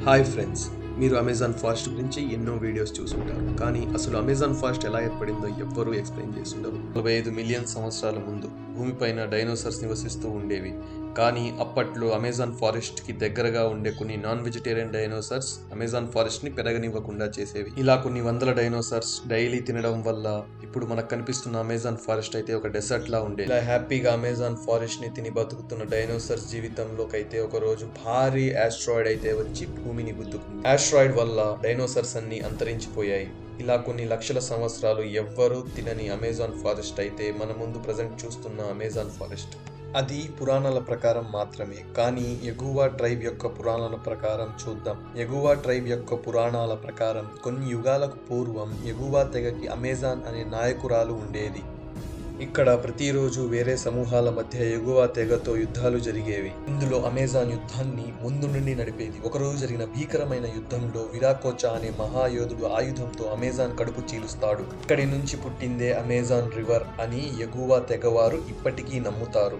Hi friends, మీరు Amazon forest గురించి ఎన్నో వీడియోస్ చూసుంటారు. కానీ అసలు అమెజాన్ ఫారెస్ట్ ఎలా ఏర్పడిందో ఎవ్వరూ ఎక్స్ప్లెయిన్ చేస్తుండరు. 45 మిలియన్ సంవత్సరాల ముందు భూమిపైన డైనోసార్స్ నివసిస్తూ ఉండేవి. కానీ అప్పట్లో అమెజాన్ ఫారెస్ట్కి దగ్గరగా ఉండే కొన్ని నాన్ వెజిటేరియన్ డైనోసార్స్ అమెజాన్ ఫారెస్ట్ని పెరగనివ్వకుండా చేసేవి. ఇలా కొన్ని వందల డైనోసార్స్ డైలీ తినడం వల్ల ఇప్పుడు మనకు కనిపిస్తున్న అమెజాన్ ఫారెస్ట్ అయితే ఒక డెసర్ట్ లా ఉండేది. ఇలా హ్యాపీగా అమెజాన్ ఫారెస్ట్ ని తిని బతుకుతున్న డైనోసార్స్ జీవితంలోకి అయితే ఒక రోజు భారీ ఆస్ట్రాయిడ్ అయితే వచ్చి భూమిని గుద్దుకుంది. ఆస్ట్రాయిడ్ వల్ల డైనోసార్స్ అన్ని అంతరించిపోయాయి. ఇలా కొన్ని లక్షల సంవత్సరాలు ఎవ్వరూ తినని అమెజాన్ ఫారెస్ట్ అయితే మన ముందు ప్రజెంట్ చూస్తున్న అమెజాన్ ఫారెస్ట్. అది పురాణాల ప్రకారం మాత్రమే. కానీ ఎగువా ట్రైబ్ యొక్క పురాణాల ప్రకారం చూద్దాం. ఎగువా ట్రైబ్ యొక్క పురాణాల ప్రకారం కొన్ని యుగాలకు పూర్వం ఎగువా తెగకి అమెజాన్ అనే నాయకురాలు ఉండేది. ఇక్కడ ప్రతిరోజు వేరే సమూహాల మధ్య ఎగువ తెగతో యుద్ధాలు జరిగేవి. ఇందులో అమెజాన్ యుద్ధాన్ని ముందు నుండి నడిపేది. ఒకరోజు జరిగిన భీకరమైన యుద్ధంలో విరాకోచా అనే మహాయోధుడు ఆయుధంతో అమెజాన్ కడుపు చీలుస్తాడు. ఇక్కడి నుంచి పుట్టిందే అమెజాన్ రివర్ అని ఎగువ తెగవారు ఇప్పటికీ నమ్ముతారు.